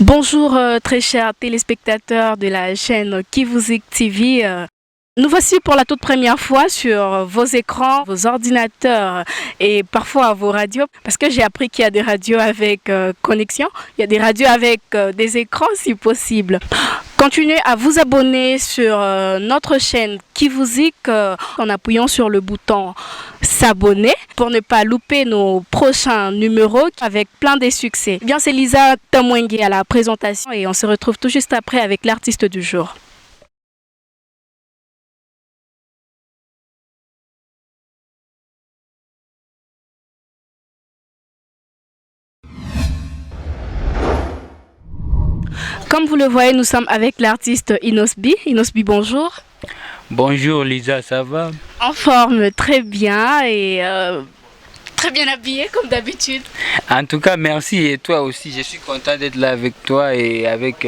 Bonjour très chers téléspectateurs de la chaîne Kivuzik TV. Nous voici pour la toute première fois sur vos écrans, vos ordinateurs et parfois vos radios parce que j'ai appris qu'il y a des radios avec connexion, il y a des radios avec des écrans si possible. Continuez à vous abonner sur notre chaîne Kivuzik en appuyant sur le bouton s'abonner pour ne pas louper nos prochains numéros avec plein de succès. Bien, c'est Lisa Tamwenge à la présentation et on se retrouve tout juste après avec l'artiste du jour. Comme vous le voyez, nous sommes avec l'artiste Inosbi. Inosbi, bonjour. Bonjour Lisa, ça va? En forme, très bien et très bien habillé comme d'habitude. En tout cas, merci et toi aussi. Je suis content d'être là avec toi et avec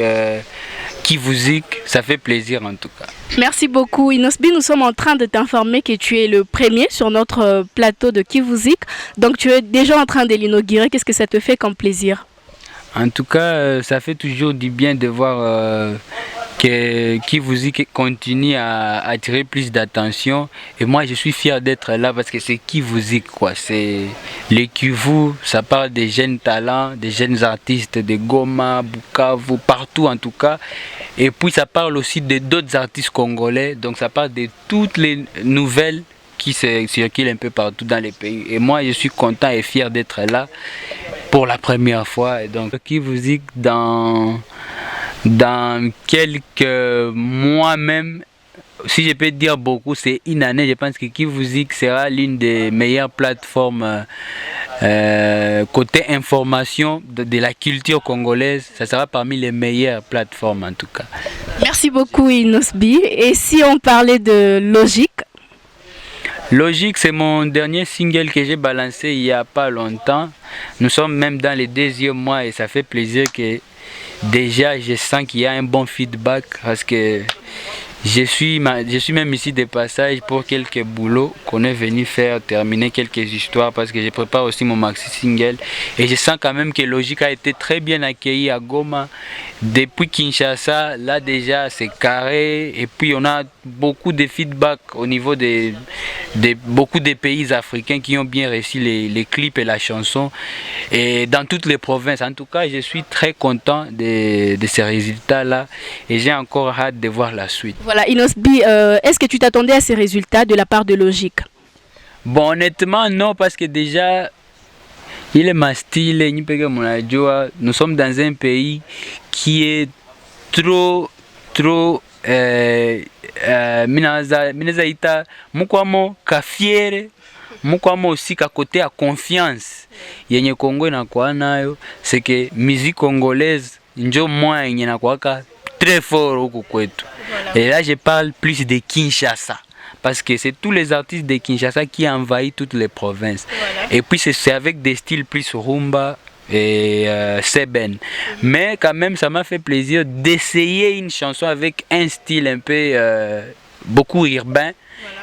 Kivuzik. Ça fait plaisir en tout cas. Merci beaucoup Inosbi. Nous sommes en train de t'informer que tu es le premier sur notre plateau de Kivuzik. Donc tu es déjà en train de l'inaugurer. Qu'est-ce que ça te fait comme plaisir? En tout cas, ça fait toujours du bien de voir que Kivuzik continue à attirer plus d'attention. Et moi, je suis fier d'être là parce que c'est Kivuzik, quoi. C'est le Kivu, ça parle des jeunes talents, des jeunes artistes de Goma, Bukavu, partout en tout cas. Et puis, ça parle aussi de d'autres artistes congolais. Donc, ça parle de toutes les nouvelles qui circulent un peu partout dans les pays. Et moi, je suis content et fier d'être là pour la première fois. Et donc, Kivuzik dans quelques mois même, si je peux dire beaucoup, c'est une année, je pense que Kivuzik sera l'une des meilleures plateformes côté information de la culture congolaise. Ça sera parmi les meilleures plateformes en tout cas. Merci beaucoup Inosbi. Et si on parlait de Logique? Logique, c'est mon dernier single que j'ai balancé il n'y a pas longtemps. Nous sommes même dans les deuxième mois et ça fait plaisir que déjà je sens qu'il y a un bon feedback parce que je suis même ici de passage pour quelques boulots qu'on est venu faire, terminer quelques histoires parce que je prépare aussi mon maxi single et je sens quand même que Logique a été très bien accueilli à Goma. Depuis Kinshasa, là déjà c'est carré et puis on a beaucoup de feedback au niveau de beaucoup de pays africains qui ont bien reçu les clips et la chanson et dans toutes les provinces. En tout cas, je suis très content de ces résultats-là et j'ai encore hâte de voir la suite. Voilà, Inosbi, est-ce que tu t'attendais à ces résultats de la part de Logique? Bon, honnêtement, non, parce que déjà, il est ma style, nous sommes dans un pays qui est trop minazaita mukwamo kafiere mukwamo aussi ka côté à confiance yenye Congo inakuwa nayo, c'est que musique congolaise njo moya yenye inakuwaka très fort huku kwetu. Et là je parle plus de Kinshasa parce que c'est tous les artistes de Kinshasa qui envahissent toutes les provinces. Voilà. Et puis c'est avec des styles plus rumba et Seben. Mais quand même ça m'a fait plaisir d'essayer une chanson avec un style un peu beaucoup urbain.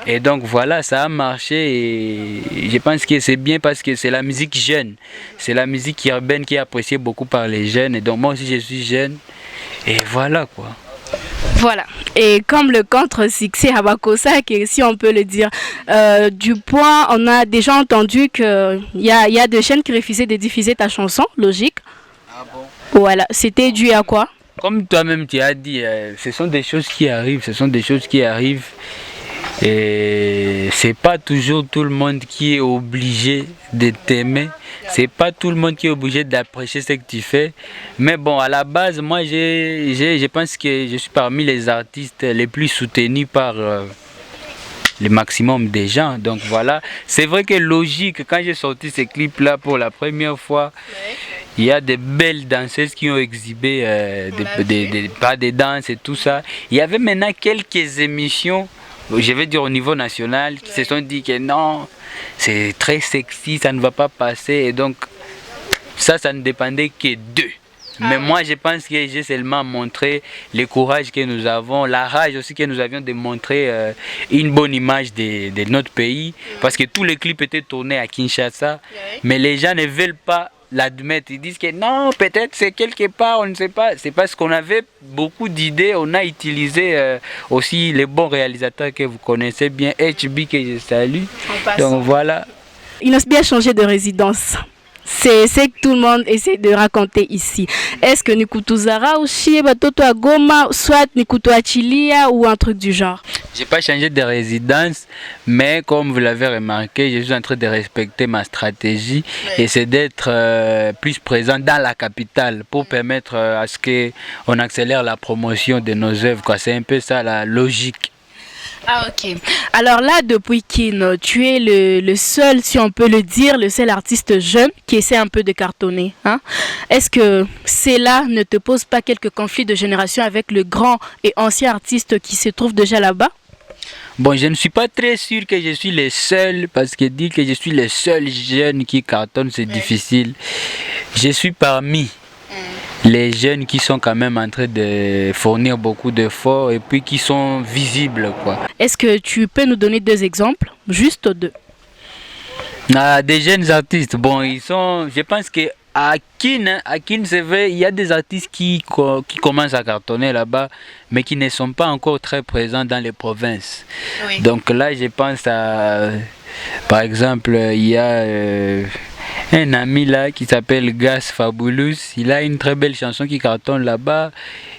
Voilà. Et donc voilà, ça a marché et je pense que c'est bien parce que c'est la musique jeune. C'est la musique urbaine qui est appréciée beaucoup par les jeunes. Et donc moi aussi je suis jeune. Et voilà quoi. Voilà, et comme le contre-succès Habakosa, si on peut le dire, du point, on a déjà entendu qu'il y a des chaînes qui refusaient de diffuser ta chanson, Logique. Ah bon? Voilà, c'était dû à quoi? Comme toi-même tu as dit, ce sont des choses qui arrivent, et c'est pas toujours tout le monde qui est obligé de t'aimer, c'est pas tout le monde qui est obligé d'apprécier ce que tu fais. Mais bon, à la base, moi je pense que je suis parmi les artistes les plus soutenus par le maximum des gens. Donc voilà, c'est vrai que Logique, quand j'ai sorti ces clips là pour la première fois, il y a des belles danseuses qui ont exhibé pas des danses et tout ça. Il y avait maintenant quelques émissions, je vais dire au niveau national, qui se sont dit que non, c'est très sexy, ça ne va pas passer. Et donc ça ne dépendait que d'eux. Mais moi je pense que j'ai seulement montré le courage que nous avons, la rage aussi que nous avions de montrer une bonne image de notre pays. Parce que tous les clips étaient tournés à Kinshasa, mais les gens ne veulent pas l'admettent. Ils disent que non, peut-être c'est quelque part, on ne sait pas. C'est parce qu'on avait beaucoup d'idées, on a utilisé aussi les bons réalisateurs que vous connaissez bien, HB que je salue. Donc voilà. Inosbi a changé de résidence. C'est ce que tout le monde essaie de raconter ici. Est-ce que Nikutuzara ou Chieba Toto à Goma, soit Nikutu à Chilia ou un truc du genre? J'ai pas changé de résidence, mais comme vous l'avez remarqué, je suis en train de respecter ma stratégie et c'est d'être plus présent dans la capitale pour permettre à ce qu'on accélère la promotion de nos œuvres. C'est un peu ça la logique. Ah ok. Alors là, depuis Kin, tu es le seul, si on peut le dire, le seul artiste jeune qui essaie un peu de cartonner. Hein? Est-ce que cela ne te pose pas quelques conflits de génération avec le grand et ancien artiste qui se trouve déjà là-bas? Bon, je ne suis pas très sûr que je suis le seul, parce que dire que je suis le seul jeune qui cartonne, c'est difficile. Je suis parmi les jeunes qui sont quand même en train de fournir beaucoup d'efforts et puis qui sont visibles, quoi. Est-ce que tu peux nous donner 2 exemples? Juste 2. Des jeunes artistes, bon, ils sont, je pense que à Kin, c'est vrai, il y a des artistes qui commencent à cartonner là-bas, mais qui ne sont pas encore très présents dans les provinces. Oui. Donc là, je pense à, par exemple, il y a un ami là qui s'appelle Gas Fabulous. Il a une très belle chanson qui cartonne là-bas.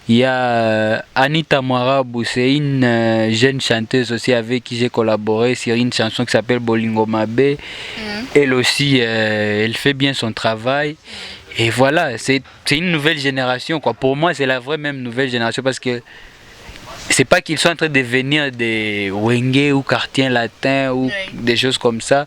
Il y a Anita Moarabou, c'est une jeune chanteuse aussi avec qui j'ai collaboré sur une chanson qui s'appelle Bolingo Mabe. Elle aussi, elle fait bien son travail. Et voilà, c'est une nouvelle génération, quoi. Pour moi, c'est la vraie même nouvelle génération parce que c'est pas qu'ils sont en train de devenir des Wenge ou Cartiens latins ou des choses comme ça,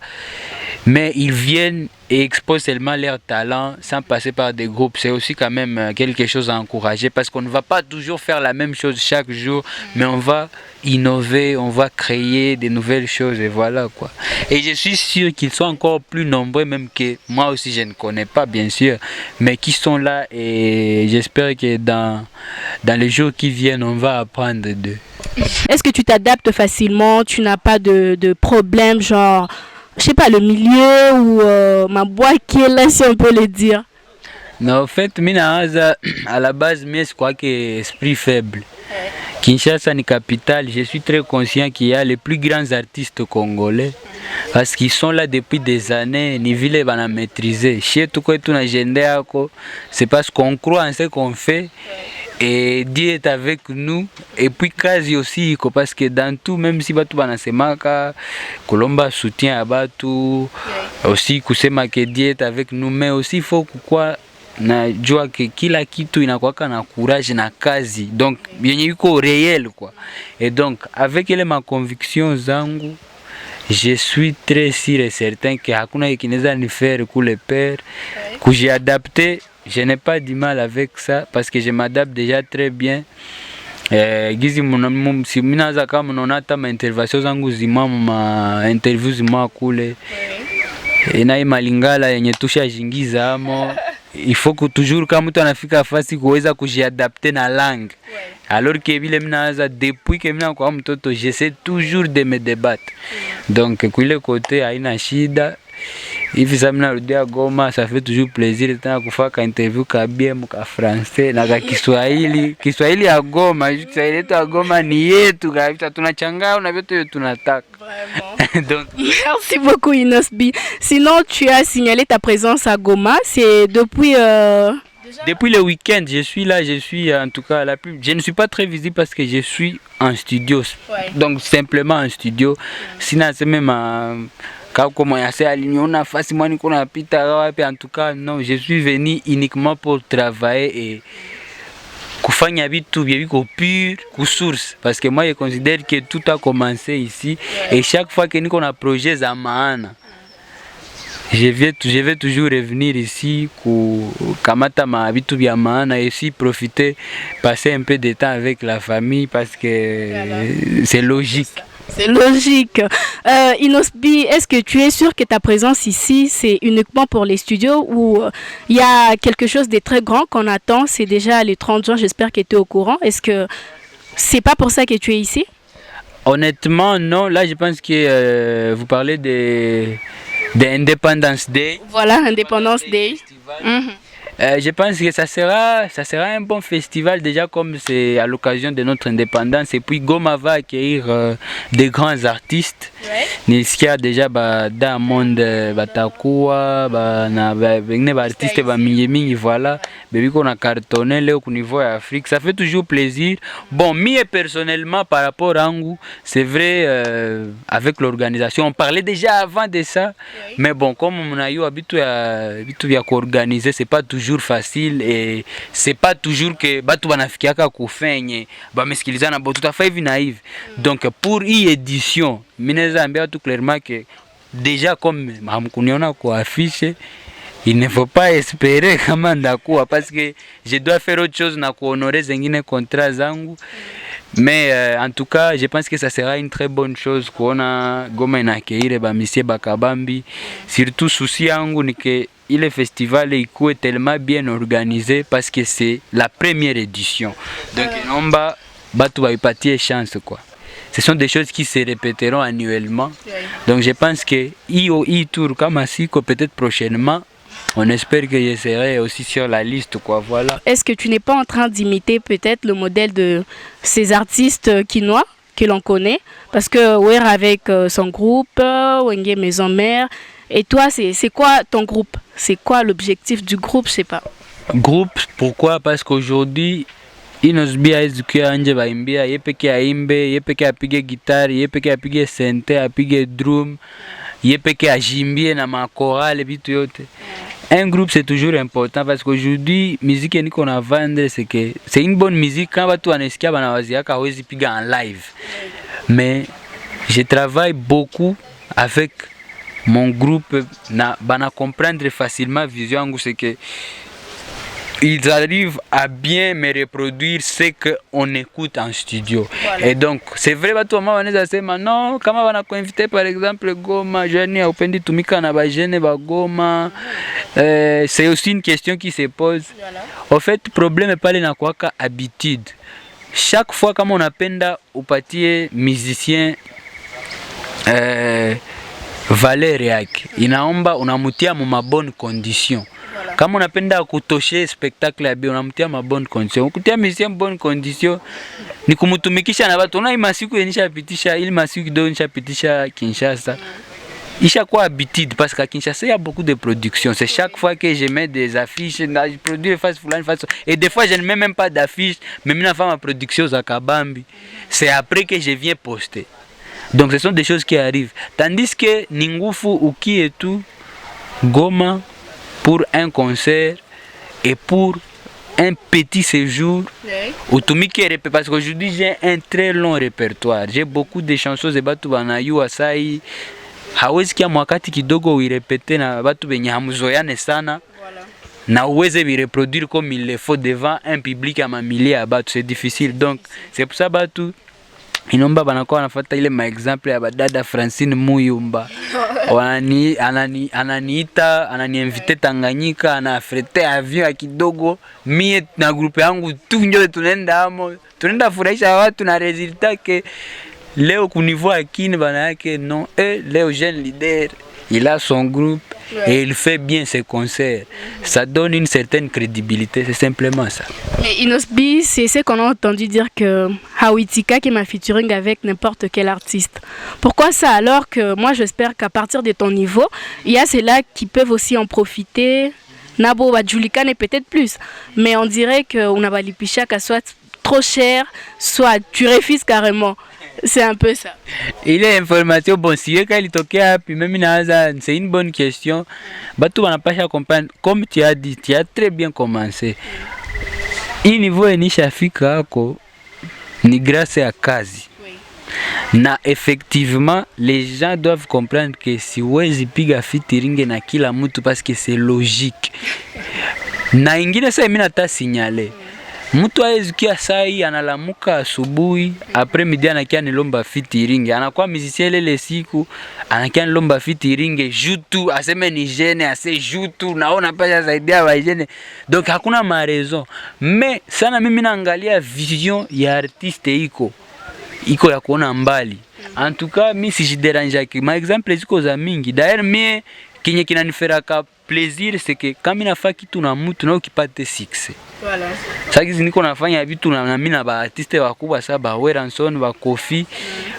mais ils viennent et exposent seulement leur talent sans passer par des groupes. C'est aussi quand même quelque chose à encourager parce qu'on ne va pas toujours faire la même chose chaque jour, mais on va innover, on va créer des nouvelles choses et voilà quoi. Et je suis sûr qu'ils sont encore plus nombreux, même que moi aussi je ne connais pas bien sûr, mais qui sont là et j'espère que dans les jours qui viennent, on va apprendre d'eux. Est-ce que tu t'adaptes facilement? Tu n'as pas de problème, genre, je sais pas, le milieu ou ma boîte qui est là, si on peut le dire? Non, en fait, à la base, je crois que esprit faible. Kinshasa est capitale, je suis très conscient qu'il y a les plus grands artistes congolais parce qu'ils sont là depuis des années, ni ville va maîtriser. Chez tout quoi tout c'est parce qu'on croit en ce qu'on fait et Dieu est avec nous et puis quasi aussi parce que dans tout, même si batu banasemaka Kolomba soutient à batu aussi kusema que Dieu est avec nous, mais aussi il faut quoi najua que kila kitu inakuwaka na courage na kazi, donc yenye iko réel quoi. Et donc avec ma conviction zangu, je suis très sûr et certain que hakuna kinaweza ni faire kule père kujiadapter. Je n'ai pas du mal avec ça parce que je m'adapte déjà très bien. Gizi si minaza kama unaona hata ma intervention zangu zima ma interview zima kule na malingala yenye tushajingiza amo. Il faut que toujours quand mtu anafika fasi kuweza kujiadapter na langue. Alors que vile minaza depuis que mina kwa mtoto j'essaie toujours de me débattre. Donc kule côté haina shida. Hivi sasa mnarudia Goma, ça fait toujours plaisir tena kufaka interview ka bien ka français na ka Kiswahili. Kiswahili ya Goma, Kiswahili yetu ya Goma ni yetu kabisa, tunachanganya na vitu tunataka. Vraiment. Donc merci beaucoup Inosbi. Sinon tu as signalé ta présence à Goma, c'est depuis Depuis le week-end, je suis là, je suis en tout cas je ne suis pas très visible parce que je suis en studio. Donc simplement en studio. Sinon c'est même comme en tout cas, non, je suis venu uniquement pour travailler et kufanya vitu viko pur source parce que moi je considère que tout a commencé ici et chaque fois que nous on a projet za maana je vais toujours revenir ici kamata ma vitu vya maana et aussi profiter passer un peu de temps avec la famille parce que c'est logique. C'est logique. Inosbi, est-ce que tu es sûr que ta présence ici, c'est uniquement pour les studios ou il y a quelque chose de très grand qu'on attend? C'est déjà le 30 juin, j'espère que tu es au courant. Est-ce que c'est pas pour ça que tu es ici? Honnêtement, non. Là, je pense que vous parlez de Independence Day. Voilà, Independence Day. Je pense que ça sera un bon festival déjà comme c'est à l'occasion de notre indépendance. Et puis Goma va accueillir des grands artistes. Niskia déjà dans le monde batakuwa na bengine ba artistes ba mingi voilà. Bébé qu'on a cartonné là au niveau Afrique, ça fait toujours plaisir. Bon, moi personnellement par rapport à Angu, c'est vrai avec l'organisation, on parlait déjà avant de ça. Mais bon, comme on a eu habitué à organiser, c'est pas toujours facile et c'est pas toujours que batu banafikiaka kufenye ba mesikilizana bo tout à fait naïve. Donc pour édition, mineza ambia tout clairement que déjà comme hamkuniona kwa affiche, il ne faut pas espérer kama ndakuwa parce que je dois faire autre chose na kuhonorer zengine contrats zangu. Mais en tout cas, je pense que ça sera une très bonne chose kuona Goma inakeire ba misie bakabambi. Surtout souci yangu ni que le festival est tellement bien organisé parce que c'est la première édition. Donc nomba batu ba ipatie chance quoi. Ce sont des choses qui se répéteront annuellement. Donc je pense que IOI Tour comme Siko peut-être prochainement. On espère que je serai aussi sur la liste, quoi, voilà. Est-ce que tu n'es pas en train d'imiter peut-être le modèle de ces artistes quinois que l'on connaît? Parce que Wer avec son groupe, Wenge Maison Mère, et toi, c'est quoi ton groupe? C'est quoi l'objectif du groupe? Je sais pas. Groupe, pourquoi? Parce qu'aujourd'hui, Inosbi aezukia anje baimbia, yepeke aimbe, yepeke apige guitare, yepeke apige synthé, apige drum, yepeke ajimbie na makorale bitu yote. Un groupe c'est toujours important parce qu'aujourd'hui musique ni qu'on a vendre c'est une bonne musique quand watu wanasikia banawaziaka hawezi piga en live. Mais je travaille beaucoup avec mon groupe na bana comprendre facilement vision yangu c'est que ils arrivent à bien me reproduire ce qu'on écoute en studio. Voilà. Et donc, c'est vrai, non, comment on a invité par exemple Goma, Jani, Opendi Tumika na Bajene, Goma. C'est aussi une question qui se pose. Voilà. En fait, le problème n'est pas l'habitude. Habitude. Chaque fois qu'on on appelle au pâtier musicien, Valère Yak, inaomba unamutia mu bonne condition. Kama unapenda kutoshe spectacle ya bio unamtia ma bonne condition. Ukutia musicien bonne condition ni kumutumikisha na watu. Una masiku yenishapitisha ili masiku kidogo nishapitisha Kinshasa. Isha quoi habitude parce qu'à Kinshasa il y a beaucoup de production. C'est chaque fois que je mets des affiches, je produis face fulani face et des fois je ne mets même pas d'affiches, mais mina fais ma production za kabambi. C'est après que je viens poster. Donc ce sont des choses qui arrivent. Tandis que Ningufu uki et tout Goma pour un concert et pour un petit séjour parce qu'aujourd'hui j'ai un très long répertoire. J'ai beaucoup de chansons de batu banayu asai hawezi kia mwakati kidogo uirepete na batu benye hamuzoyane sana na uweze reproduire comme il le faut devant un public à mamili ya batu, c'est difficile. Donc c'est pour ça batu inomba banakuwa wanafuata ile maexample ya badada Francine Muyumba. Ananiita, ananiinvite Tanganyika, anafrete avion kidogo. Mie na grupe yangu tu ndio tunaenda amo. Tunaenda furahisha watu na resultat que leo kunivo akini bana yake non leo jeune leader, il a son groupe et il fait bien ses concerts. Ça donne une certaine crédibilité, c'est simplement ça. Mais Inosbi, c'est ce qu'on a entendu dire que Hawitika qui m'a featuring avec n'importe quel artiste. Pourquoi ça alors que moi j'espère qu'à partir de ton niveau, il y a ceux-là qui peuvent aussi en profiter. Nabo Badjulika n'est peut-être plus, mais on dirait qu'on a Balipichaka soit trop cher, soit tu refuses carrément. C'est un peu ça. Il est information bon si quand il tokea puis même c'est une bonne question. Batu wanapasha comprendre comme tu as dit, tu as très bien commencé. Hii niveau enishafika hako ni grâce à kazi. Na effectivement les gens doivent comprendre que si wezi piga fitiringe na kila mtu parce que c'est logique. Na ingine sasa mimi nata signaler. Mtu aezukia sai analamuka asubuhi après midi anakia nilomba fitiringe anakuwa musicien lele siku anakia nilomba fitiringe jutu aseme ni jeune ase jutu naona pesa saidia wa jeune donc hakuna ma raison mais sana mimi naangalia vision ya artiste iko ya kuona mbali En tout cas mi sijideranjaki, ma exemple ziko za mingi. D'ailleurs mie kinye kinaniferaka plaisir c'est que kama nafanya kitu na mtu na ukipate success. Voilà. Sasa hizi niko nafanya vitu na mimi na ba artiste wakubwa sasa ba Weranson ba Kofi.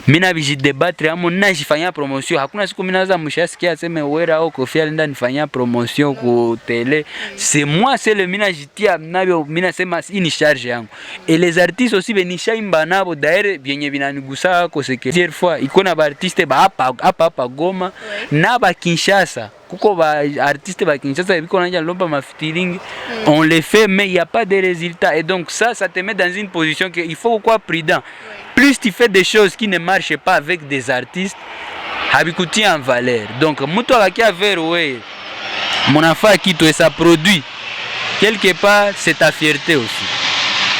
Mimi na bijidebatre amo najifanyia promotion. Hakuna siku mimi naweza mshasikia aseme Wera au Kofi alinda nifanyia promotion ku télé. C'est moi c'est le mina jitia nabyo mimi nasema hii ni charge yangu. Et les artistes aussi benishaimba nabo d'ailleurs vyenye vinanigusa ko c'est que plusieurs fois iko na ba artiste ba hapa Goma na ba Kinshasa. Kuko ba artiste ba Kinshasa biko nanja lomba ma featuring, on les fait mais il y a pas de résultats et donc ça te met dans une position que il faut quoi prudent. Plus tu fais des choses qui ne marchent pas avec des artistes, habikuti en valeur. Donc muto akia vers ouais mon affaire kitu et ça produit quelque part c'est ta fierté aussi.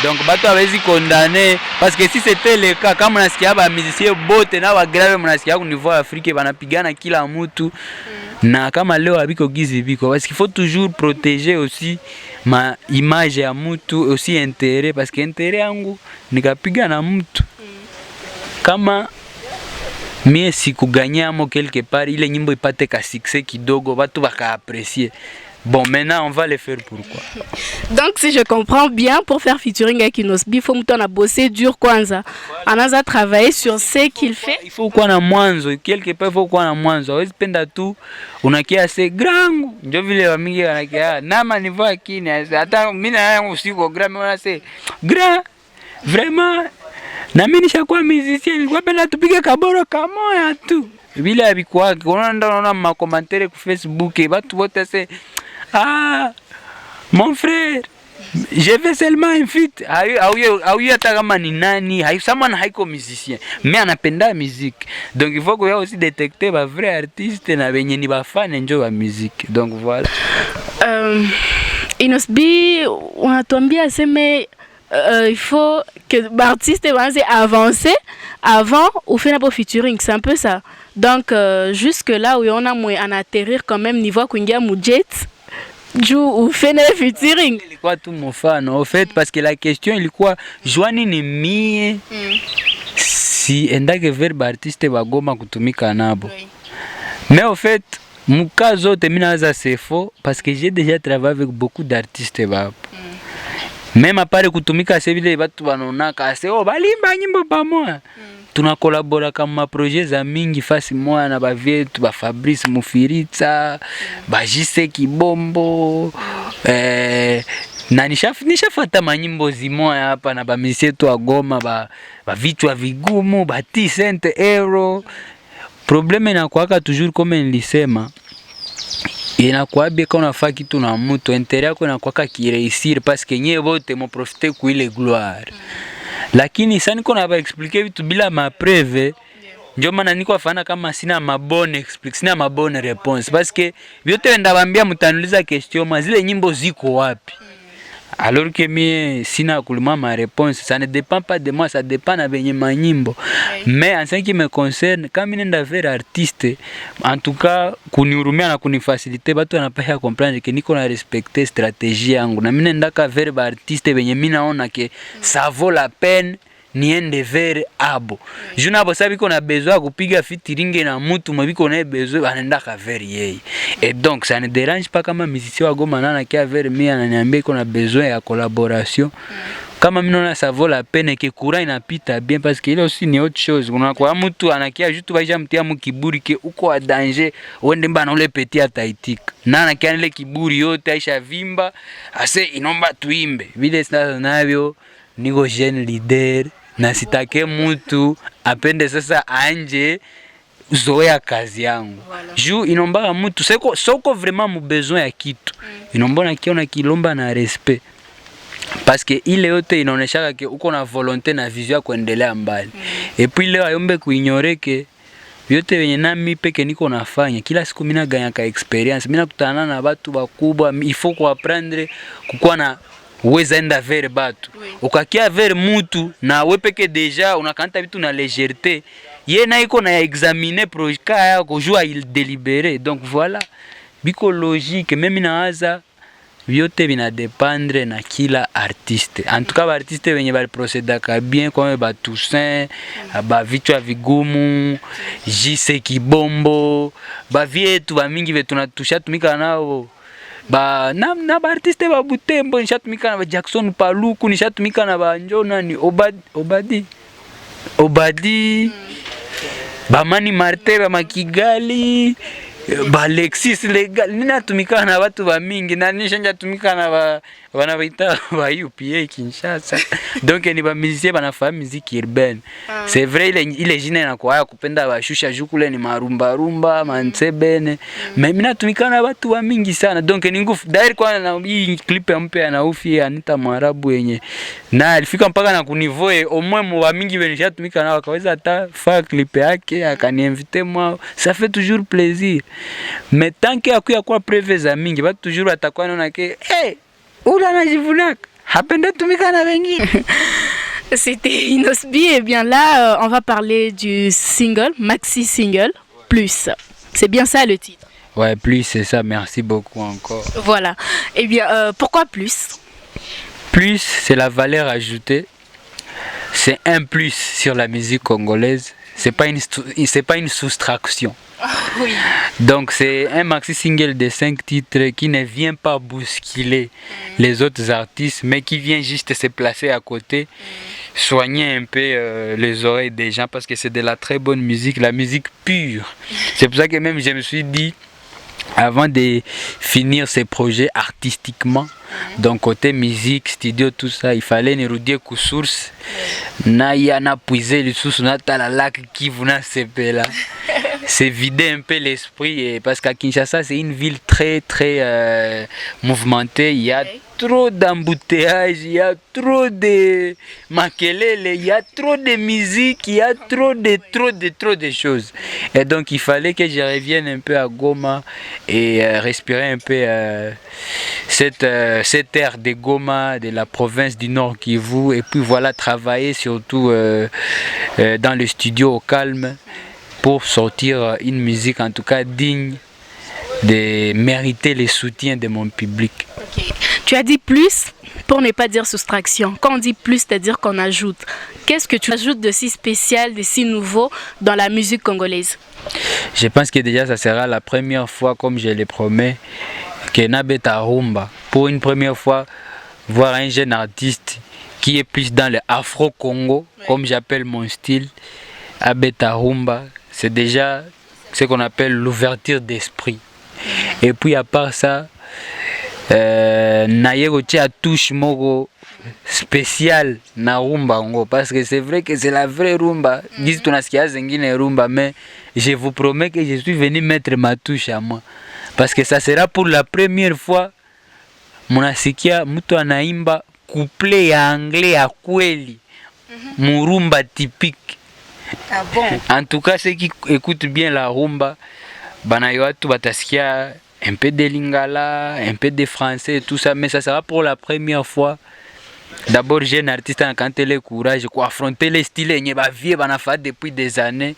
Donc bato hawezi condamner parce que si c'était le cas kama nasikia ba musicien bote na wa grave mnasikia ku niveau Afrique banapigana kila mtu na kama leo abiko gizi biko parce qu'il faut toujours protéger aussi ma image ya mtu aussi intérêt parce que intérêt yangu nikapiga na mtu kama mie sikuganyamo quelque part ile nyimbo ipate ka succès kidogo watu baka apprécier. Bon, maintenant, on va le faire pourquoi. Donc, si je comprends bien, pour faire featuring avec Inosbi, il faut que bosser dur kwanza. On a travaillé sur ce qu'il fait. Il faut qu'on a mwanzo, quelque part il faut qu'on a mwanzo. Wezi penda tu unakia se grand, ndio vile wa mingi wanakia nama niveau akini. Hata mimi na yangu siko grand, mimi se grand. Vraiment na mimi nishakuwa musicien, nilikuwa penda tupige kaboro kamoya tu. Vile abikuwa unaona ma commentaire ku Facebook watu wote se ah mon frère je vais seulement un feat au hata kama ni nani someone haiko musicien mais anapenda musique, donc il faut que aussi détecter ba vrai artiste na benye ni ba fan njo ba musique. Donc voilà. Inosbi unatuambia sema il faut que l'artiste avance avant ou faire un featuring, c'est un peu ça. Donc jusque là où on a moins en atterrir quand même niveau kuingia mu jet ou faire un featuring. Ilikuwa tu mfano au fait parce que la question ilikuwa joani ni mie si endake verbe artiste wa Goma kutumika nabo. Mais au fait muka zote mimi naweza c'est faux parce que j'ai déjà travaillé avec beaucoup d'artistes babo. Même apare kutumika sebile batu banonaka ase balimba nyimbo pamoja. Tuna collabora kama projet za mingi fasi moja na ba vyetu ba Fabrice Mufiritsa, ba Jise Kibombo, na nishafuata manyimbo zimoya hapa na ba misietu wa Goma ba vichwa vigumu, ba T-Cent Euro. Probleme inakuwa toujours comme nilisema. Inakuwa bien quand on fait kitu na mtu intérêt yako inakuwa kireisir parce que nyewe wote mo profiter ku ile gloire. Lakini sasa niko na ba expliquer vitu bila ma preuve. Ndio maana niko afana kama sina mabone explique, sina mabone réponse parce que vyote ndabambia mtanuliza question zile nyimbo ziko wapi. Alors que mie sina kulima ma réponse, ça ne dépend pas de moi, ça dépend na benye manyimbo. Mais en ce qui me concerne, quand mimi nenda vers artiste, en tout cas kunihurumia na kunifaciliter, batu wanapasha comprendre que niko na respecter stratégie yangu. Na mimi nenda ka vers ba artiste benye mimi naona que ça vaut la peine niende vers abo. Juna abo sabi kona besoin kupiga featuring na mtu mabiko na besoin anaenda ka vers yeye. Et donc ça ne dérange pas kama musicien wa Goma nana kia vers mimi ananiambia kuna besoin ya collaboration. Kama mimi naona ça vaut la peine que courant inapita bien parce que ile aussi ni autre chose. Kuna kwa mtu anakia juste baisha mtia mu kiburi ke uko a danger uende mbana ule petit ataitika. Nana kia ile kiburi yote aisha vimba ase inomba tuimbe. Vile sasa navyo niko jeune leader na sitake mtu apende sasa anje uzoea kazi yangu. Voilà. Juu inomba mtu soko vraiment mu besoin ya kitu. Inomba na kiona kilomba na respect. Parce que ile yote inaoneshaka ke uko na volonté na vision ya kuendelea mbali. Et puis leo ayombe kuignore ke yote wenye nami peke niko nafanya kila siku mimi naganya ka experience, mimi nakutana na watu wakubwa, il faut ko apprendre kukua na uweza enda vers batu. Ukakia vers mutu na we peke deja unakanta vitu na légèreté. Ye na iko na examiner projet ya kujua il délibérer. Donc voilà, biko logique même nawaza vyote vinadependre na kila artiste. En tout cas artiste wenye baliprocedaka bien comme ba Toussaint, ba vichwa vigumu, Jise Kibombo, ba vyetu ba mingi vetu tushatumika nao. Ba na ba artiste ba Butembo nishatumika na ba Jackson Paluku, nishatumika na ba Njona ni Obadi, ba Mani Martin, ba Makigali, ba Alexis Legal. Ninatumika na watu ba mingi na nishanja tumika na wanabaita ba UPA Kinshasa. Donc ni ba musiciens banafahamu musique urbaine. C'est vrai ile jina inakuwa kupenda bashusha jukule ni marumba mansebene. Mais mimi natumika na watu ba mingi sana. Donc ni nguvu. D'ailleurs kwa na hii clip mpya na Ufi Anita Mwarabu yenye na alifika mpaka na kunivoe au moins wa mingi wenishatumika na wakaweza hata fa clip yake akaniinviter moi. Ça fait toujours plaisir. Mais tant que akuya kwa preve za mingi watu toujours atakuwa naona ke ula najivunaka hapende tumika na wengine. C'était Inosbi. Et bien là, on va parler du single, maxi single, Plus. C'est bien ça le titre? Ouais, Plus, c'est ça. Merci beaucoup encore. Voilà. Et bien, pourquoi Plus? Plus, c'est la valeur ajoutée. C'est un plus sur la musique congolaise. C'est pas une soustraction. Oui. Donc c'est un maxi single de 5 titres qui ne vient pas bousculer les autres artistes, mais qui vient juste se placer à côté, soigner un peu les oreilles des gens, parce que c'est de la très bonne musique, la musique pure. C'est pour ça que même je me suis dit, avant de finir ces projets artistiquement, donc côté musique, studio, tout ça, il fallait nérudier coup source. Na yana puiser les sources, na talalak qui vous n'a là. C'est vider un peu l'esprit, parce qu'à Kinshasa c'est une ville très très mouvementée. Il y a trop d'embouteillages, il y a trop de makelele, il y a trop de musique, il y a trop de choses. Et donc il fallait que je revienne un peu à Goma et respirer un peu cette air de Goma, de la province du Nord Kivu, et puis voilà, travailler surtout dans le studio au calme pour sortir une musique en tout cas digne de mériter le soutien de mon public. Okay. Tu as dit plus pour ne pas dire soustraction. Quand on dit plus, c'est-à-dire qu'on ajoute. Qu'est-ce que tu ajoutes de si spécial, de si nouveau dans la musique congolaise? Je pense que déjà ça sera la première fois, comme je le promets, que Nabeta Rumba, pour une première fois, voir un jeune artiste qui est plus dans le afro-congo, comme j'appelle mon style, Abeta Rumba, c'est déjà ce qu'on appelle l'ouverture d'esprit. Et puis à part ça, Nayego tia touche moko spécial na rumba ngo, parce que c'est vrai que c'est la vraie rumba. Dis tunasikia zingine rumba, mais je vous promets que je suis venu mettre ma touche à moi, parce que ça sera pour la première fois munasikia mtu anaimba couplet ya anglais ya kweli, murumba typique. Ah bon? En tout cas, ceux qui écoutent bien la rumba, banayoatu bataskia un peu de lingala, un peu de français et tout ça, mais ça sera pour la première fois. D'abord, j'ai un artiste qui a le courage pour affronter les styles qui ont depuis des années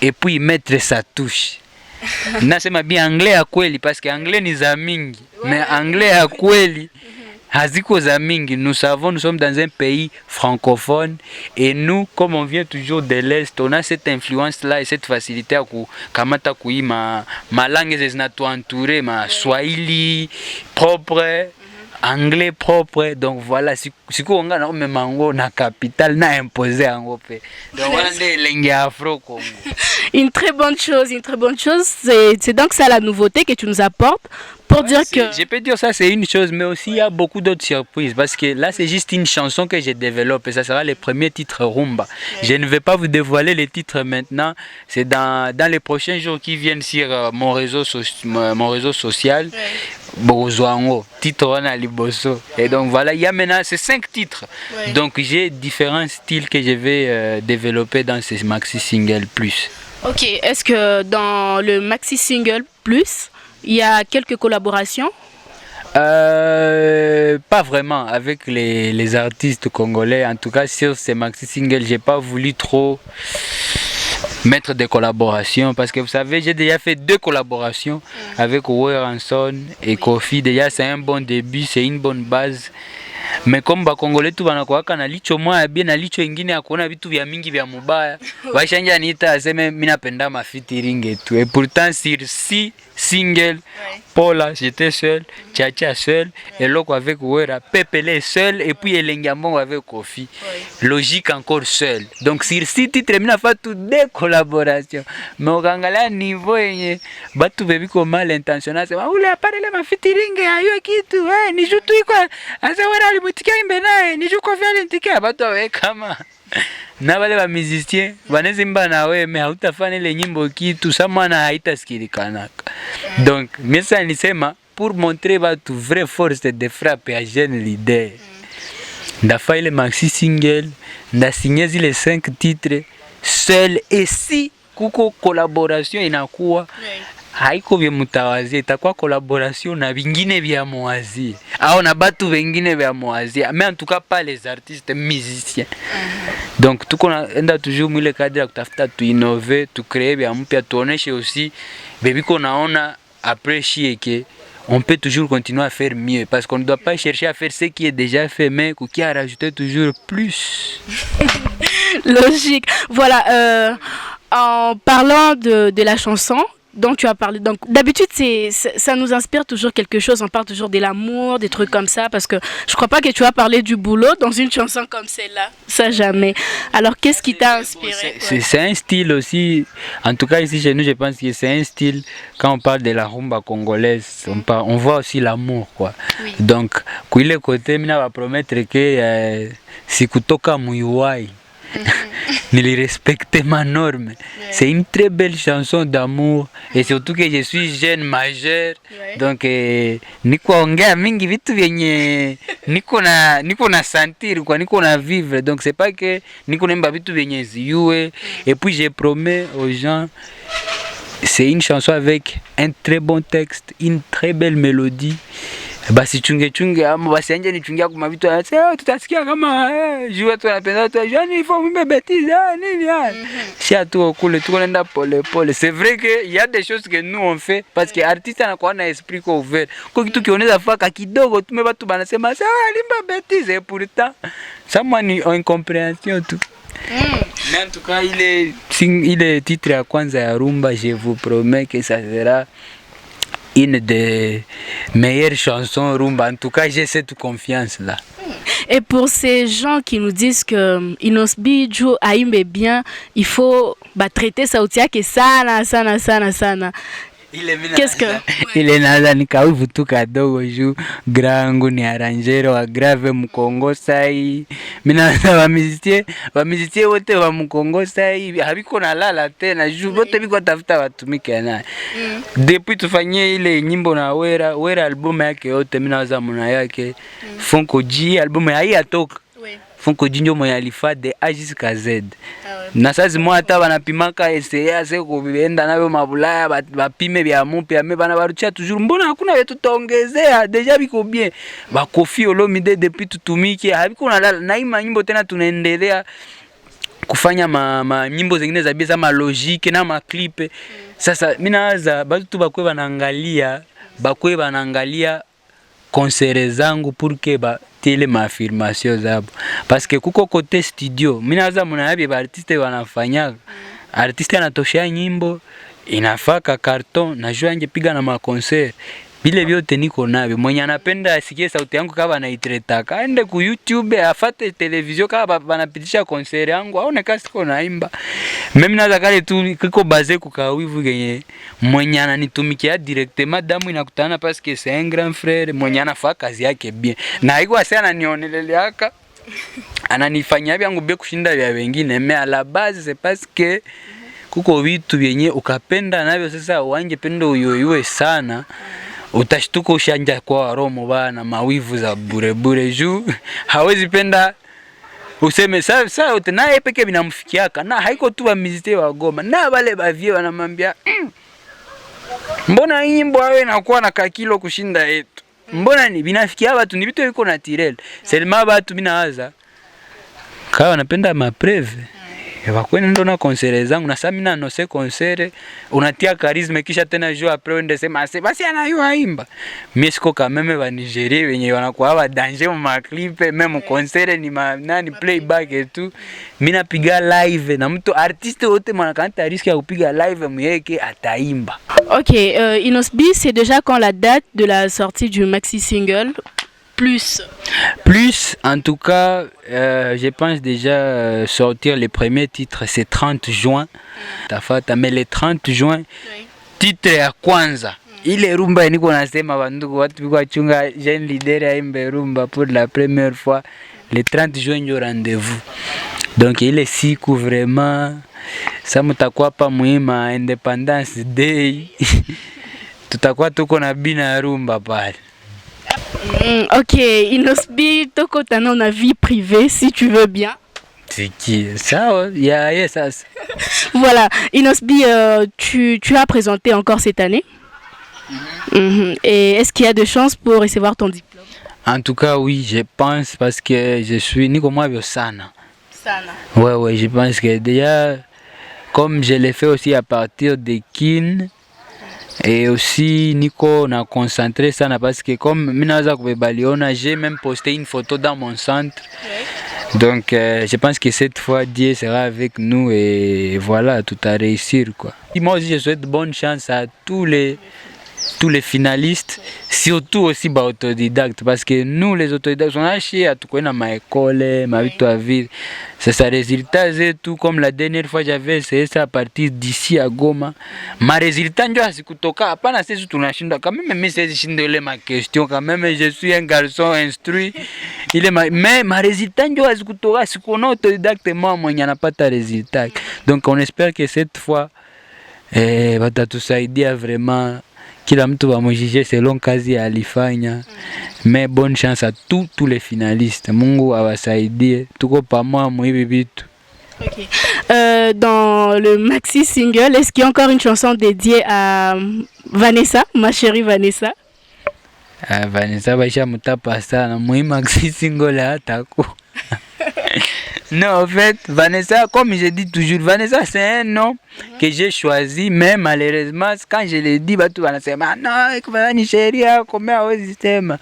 et puis mettre sa touche. Nasema bien anglais à kweli, parce que anglais ni za mingi, mais anglais à kweli haziko za mingi. Nous savons, nous sommes dans un pays francophone, et nous, comme on vient toujours de l'Est, on a cette influence-là et cette facilité à kamata kui ma langue zinatu entouré, ma swahili propre, anglais propre. Donc voilà, si on a même mango na capitale na imposé ango pe. Donc voilà des langues afro-congo. Une très bonne chose, c'est donc ça la nouveauté que tu nous apportes pour dire que... Je peux dire ça, c'est une chose, mais aussi il y a beaucoup d'autres surprises, parce que là c'est juste une chanson que je développe et ça sera le premier titre rumba. Je ne vais pas vous dévoiler les titres maintenant, c'est dans les prochains jours qui viennent sur mon réseau social. Bozwango, titre Wana Liboso. Et donc voilà, il y a maintenant ces 5 titres. Donc j'ai différents styles que je vais développer dans ces maxi singles plus. Ok, est-ce que dans le maxi single plus, il y a quelques collaborations? Pas vraiment avec les artistes congolais. En tout cas sur ces maxi singles, j'ai pas voulu trop mettre des collaborations parce que vous savez, j'ai déjà fait 2 collaborations avec Weranson et Kofi. Déjà, c'est un bon début, c'est une bonne base. Mais comme Congolais tu wanakuwaka na licho moja bien na licho ingine ya kuona vitu vya mingi vya mubaya, washanja niita aseme mimi napenda mafeaturing tu. Et pourtant sur 6 singles, Paula j'étais seul, Chacha seul, et Loko avec Wera, Pepele seul et puis Elengambo avec Kofi. Logique encore seul. Donc sur 6 titres mimi nafa tu 2 collaborations. Mais ukiangalia niveau yenye batu bebiko mal intentional sema ule aparele mafeaturing ayo kitu ni jutu iko asa Wera alimutikia imbe naye ni juko vya alimutikia batu awe kama na wale wa musiciens wanezimba na wewe mais hautafanya ile nyimbo kitu samana haitasikilikana. Donc mesa nisema pour montrer batu vraie force de frappe à jeune leader. Ndafa ile maxi single, ndasigner zile 5 titres seul et si kuko collaboration inakuwa haiko vya mutawazi, itakuwa collaboration na vingine vya muwazi au na batu vingine vya muwazi, mais en tout cas pas les artistes musiciens. Donc tuko naenda toujours mwile kadri ya kutafuta tu innover, tu créer vya mpya, tuoneshe aussi bebiko naona après chieke on peut toujours continuer à faire mieux parce qu'on ne doit pas chercher à faire ce qui est déjà fait mais qui a rajouté toujours plus. Logique. Voilà, en parlant de la chanson dont tu as parlé, donc d'habitude ça nous inspire toujours quelque chose, on parle toujours de l'amour, des trucs comme ça, parce que je crois pas que tu as parlé du boulot dans une chanson comme celle-là, ça jamais. Alors qu'est-ce qui t'a inspiré? C'est un style aussi, en tout cas ici chez nous je pense que c'est un style, quand on parle de la rumba congolaise, on voit aussi l'amour quoi. Oui. Donc kuile côté mina va promettre que si kutoka muiwai Nili respecte ma norme. Ouais. C'est une très belle chanson d'amour et surtout que je suis jeune majeur. Ouais. Donc niko ongea mingi vitu vyenye niko na sentir quoi, niko na vivre. Donc c'est pas que niko nemba vitu vyenye ziue et puis je promets aux gens c'est une chanson avec un très bon texte, une très belle mélodie. Basi chunge ama basi anje nichungia kwa vitu anasema tutasikia kama jua tu anapenda tu jani il faut me bêtise nini si atu kule tu kwenda pole pole. C'est vrai que il y a des choses que nous on fait parce que artiste anakuwa na esprit ko ouvert kwa kitu kioneza faka kidogo tu watu banasema ça limba bêtise et pourtant ça moi ni incompréhension tu. Mais en tout cas il est titre ya kwanza ya rumba, je vous promets que ça sera une des meilleures chansons rumba. En tout cas, j'ai cette confiance-là. Et pour ces gens qui nous disent que Inos Bidjo aimbe bien, il faut traiter sauti yake sana. Qu'est-ce que ile naza nikauvu tu kadogo juu grangu ni arrangero wa grave mkongo sai. Mina wamizitie wote wa mkongo sai habiko na lala tena juu wote biko tafuta watumike naye. Depuis tufanyie ile nyimbo na Wera album yake yote mina waza muna yake. Fonko G album ya atoka. Fonko G ndio mwenye alifa de A jusqu'à Z. Na sasa mwa hata wanapimaka essaya seko bienda navyo mabulaya bapime bya mupya me bana barucha toujours mbona hakuna wetu tongezea deja biko bien ba Kofi Olomide depuis tutumike habiko na ima nyimbo tena tunaendelea kufanya ma nyimbo zingine za biza ma logique na ma clip. Sasa mimi naanza batu tu bakwe banaangalia concert zangu pour que ba tele ma affirmation zabo parce que kuko côté studio mimi naanza mnayabi ba artiste wanafanya artiste anatoshia nyimbo inafaka carton na jua nje piga na ma concert bile vyote niko navyo. Mwenye anapenda asikie sauti yangu kama anaitretaka aende ku YouTube afate television kama banapitisha concert yangu aone kasi siko naimba. Mimi naza kale tu kiko basé ku kawivu genye mwenye ananitumikia directement damu inakutana parce que c'est un grand frère mwenye anafanya kazi yake bien. Na haiko asana anioneleleaka ananifanyia vyangu bia kushinda vya wengine mais à la base c'est parce que kuko vitu vyenye ukapenda navyo sasa uanje pendo uyoyue sana. Utashtuka ushanja kwa romo bana mawivu za bure juu hawezi penda useme sasa yote naye peke binamfikiaka na haiko tu wa mizite wa Goma na wale bavie wanamwambia mbona nyimbo wewe inakuwa na kakilo kushinda yetu, mbona ni binafikia watu ni vitu viko naturel selma watu binawaza kawa napenda mapreve wakwenda ndo na konsere zangu na sasa mimi na nose konsere unatia charisme kisha tena juu après uende sema basi anayua imba. Mimi siko kameme wa Nigeria wenye wanakuwa wa danger mu clip même konsere ni nani playback et tout. Mimi napiga live na mtu artiste wote mwanakanta riski ya kupiga live mweke ataimba. OK, Inos B, c'est déjà quand la date de la sortie du maxi single? Plus, en tout cas, je pense déjà sortir le premier titre, c'est 30 juin. Mais le 30 juin, titre ya kwanza. Ile rumba niko nasema bandugu watu biko chunga jeune leader ya imbe rumba pour la première fois. Le 30 juin ndio rendez-vous. Donc ile siku vraiment ça mutakuwa pa muhimu Independence Day. Tutakuwa tuko na bina rumba pale. OK, Inos B, toko tana na vie privée si tu veux bien. C'est qui ça? Yeah, ça. Voilà, Inos B, tu as présenté encore cette année. Et est-ce qu'il y a de chances pour recevoir ton diplôme? En tout cas, oui, je pense parce que je suis ni comme moi Sana. Ouais, je pense que déjà comme je l'ai fait aussi à partir de Kin. Et aussi Nico on a concentré ça parce que comme Minaza Kubebaliona, j'ai même posté une photo dans mon centre. Donc je pense que cette fois Dieu sera avec nous et voilà, tout à réussir quoi. Moi aussi je souhaite bonne chance à tous les finalistes, surtout aussi les autodidactes parce que nous les autodidactes on a chié à tout dans ma école, ma vie à vivre. C'est ça résultat c'est tout comme la dernière fois j'avais essayé ça à partir d'ici à Goma. Ma résultat ndio asikutoka hapana sisi tunashinda quand même mais c'est shindele ma question quand même je suis un garçon instruit. Mais ma résultat ndio asikutoka sikuna autodidacte moi mwenye anapata résultat. Donc on espère que cette fois batatusaidia vraiment kila mtu va mjuger selon kazi alifanya. Mais bonne chance à tous les finalistes. Mungu awasaidie. Tuko pamoja mwibi vitu. OK. Dans le maxi single, est-ce qu'il y a encore une chanson dédiée à Vanessa, ma chérie Vanessa? Vanessa baisha mutapa sana. Mwi maxi single hatako. Non, en fait, Vanessa, comme je dis toujours, Vanessa c'est un nom que j'ai choisi, mais malheureusement, quand je l'ai dit, tout le monde s'est dit, non, il faut Nigeria, comment au système.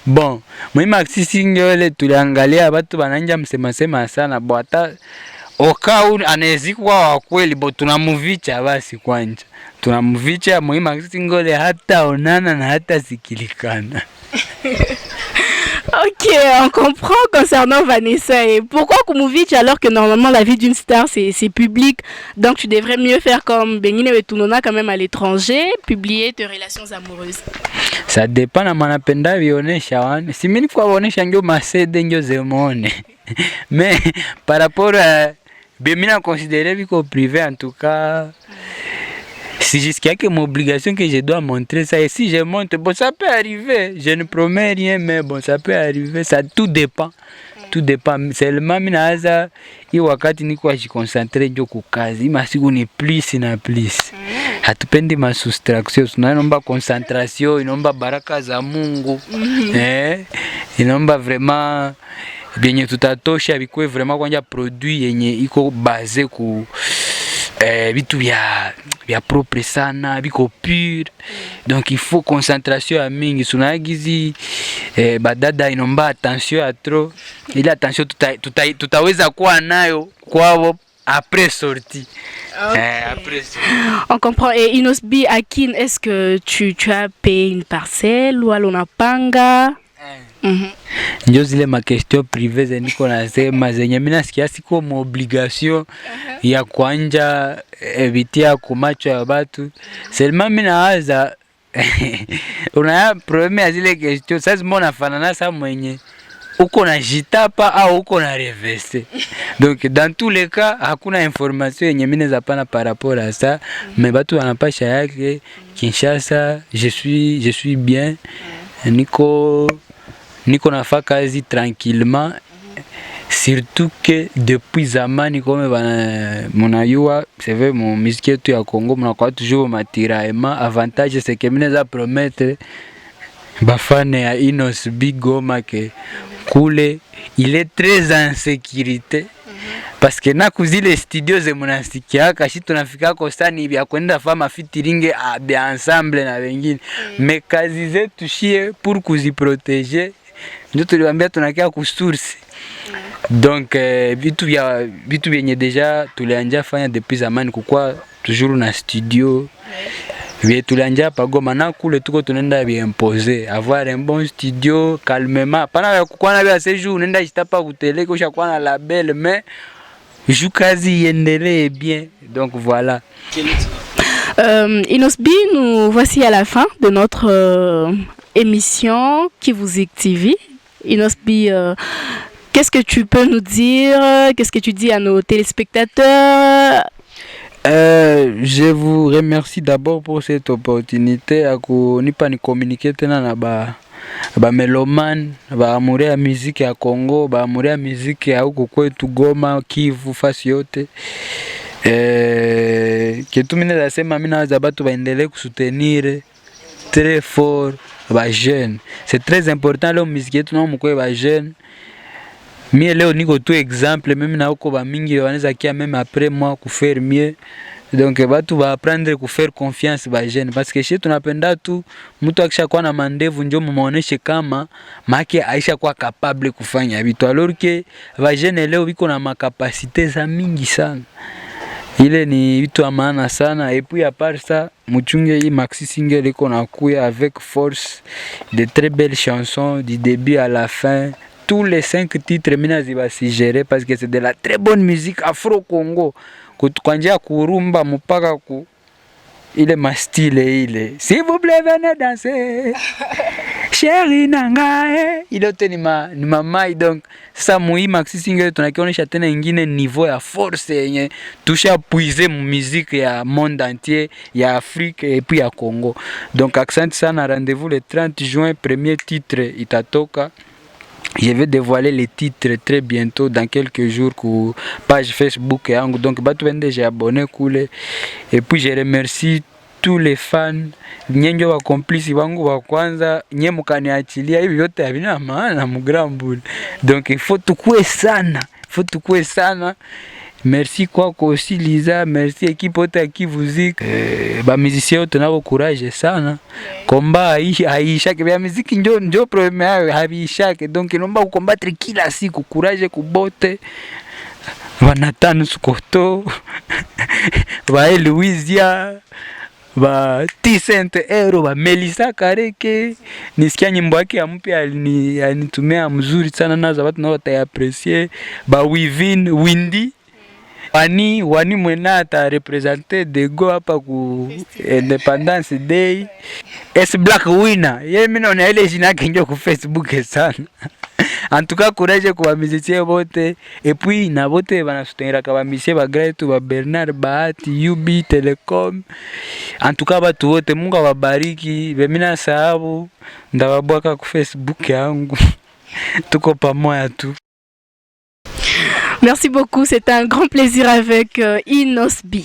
Bon, moi, maxi single, tout l'angalia, tout le monde s'est dit, sana, bota, au cas où on hésite quoi, kweli, bon, tunamuvicha basi kwanja. Tunamuvicha, moi, maxi single, hata onana na hata sikilikana. OK, on comprend concernant Vanessa. Et pourquoi Koumovic alors que normalement la vie d'une star c'est public, donc tu devrais mieux faire comme Benine et Tunona quand même à l'étranger, publier tes relations amoureuses? Ça dépend na manapenda vionesha wane. Si mimi kwa onesha ndio masede ndio zemone. Mais par rapport à Benina considéré viko privé en tout cas. Si jusqu'à que mon obligation que je dois montrer ça, et si je montre, bon, ça peut arriver. Je ne promets rien, mais bon, ça peut arriver. Ça tout dépend. Tout dépend. Seulement, minaza, hii wakati niko ajikoncentre njo kukazi, masiku ni plus na plus. Hatupendi ma soustraction, tunaomba concentration, inaomba baraka za Mungu. Inaomba vraiment bien tutatosha bikwe vraiment kwanja produit yenye iko basé ku vitu vya propre sana biko pure. Donc il faut concentration à mingi sunagizi badada inomba attention à trop. Ile attention tutaweza kuwa nayo kwao après sortie. Après on comprend. Et Inos B, à qui est-ce que tu as payé une parcelle ou à l'onapanga? Ndio zile ma question privée zeniko nasema zenye mimi nasikia siko mo obligation ya kwanja evitia kumacho ya watu. Seulement mimi naaza una problème ya zile question sasa mbona fanana sa mwenye uko na jitapa au uko na reverse. Donc dans tous les cas hakuna information yenye mimi naweza pana par rapport à ça, mais watu wanapasha yake Kinshasa je suis bien. Niko nafanya kazi tranquillement, surtout que depuis zamani comme monayua c'est vrai mon musique yetu ya Congo mnakuwa toujours matiraillement. Avantage c'est que mimi naweza promettre bafane ya Inos B Goma que kule il est très en sécurité. Parce que na kuzile studio ze munasikia kashi tunafika kostani vya kwenda fama fitiringe bia ensemble na wengine. Mais kazi zetu shie pour kuziproteger ndio tuliwaambia tunakia ku source. Donc vitu vyenye deja tulianja fanya depuis zamani kukua toujours na studio. Vie tulianja pa Goma na kule tuko tunaenda bien imposer avoir un bon studio calmement. Pana kukua na vya séjour nenda jitapa kutele kisha kwa na label mais jou kazi iendelee bien. Donc voilà. Inosbi, nous voici à la fin de notre émission Kivuzik TV. Inosbi, qu'est-ce que tu peux nous dire? Qu'est-ce que tu dis à nos téléspectateurs? Je vous remercie d'abord pour cette opportunité à communiquer na ba meloman, ba amure ya muziki ya Kongo, ba amure ya muziki ya huko kwetu Goma, Kivu, fasi yote. Kitu mimi nasema mimi naweza batu baendelee kusoutenir très fort ba jeunes. C'est très important leo muziki yetu na mkwe ba jeunes. Mie leo niko tu exemple mimi na huko ba mingi wanaweza kia même après moi ku faire mieux. Donc batu va apprendre ku faire confiance ba jeunes parce que chez tunapenda tu mtu akisha kuwa na mandevu ndio muoneshe kama make aisha kuwa capable kufanya vitu alors que ba jeunes leo biko na makapasite za mingi sana. Ile ni vitu maana sana et puis à part ça muchunge hii maxi single iko na kuya avec force de très belles chansons du début à la fin. Tous les 5 titres mina ziba si gérer parce que c'est de la très bonne musique afro-congo kutukanjia kurumba mpaka ku ile mastile ile s'il vous plaît venez danser chérie nangae ile yote ni mamai. Donc sasa mui maxi single tunakionyesha tena ingine niveau ya force yenye tusha puiser mu musique ya monde entier ya Afrique et puis ya Congo. Donc accent sana, rendez-vous le 30 juin, premier titre itatoka. Je vais dévoiler les titres très bientôt dans quelques jours sur page Facebook yangu. Donc batu bende j'ai abonné kule. Et puis je remercie tous les fans nyenjo wa complice wangu wa kwanza nye mkaniachilia hivi yote havina maana mgrambul. Donc il faut tukue sana. Merci kwako aussi Liza, merci équipe yote ya Kivuzik. Ba musicien yote nabo courage sana. Komba haishake bya muziki ndio problem yao haishake. Donc inaomba kukombattre kila siku, courage kubote. Vanathan Sukoto, ba Louisia, ba T-Cent Euro, ba Melissa Kareke. Nisikia nyimbo yake ya mpya alinitumia mzuri sana nazo watu nao wataiaprecier. Ba Wivin, Windy Wani mwena ata represente Dego hapa ku Independence Day. S Black Winner. Yeye mimi naona ile jina yake ndio ku Facebook sana. En tout cas courage kwa musiciens bote et puis na bote banasutenira kwa musiciens ba Gretu ba Bernard Bahati UB Telecom. En tout cas batu wote Mungu awabariki. Bemina sababu ndawabwaka ku Facebook yangu. Tuko pamoja tu. Merci beaucoup, c'est un grand plaisir avec Inosbi.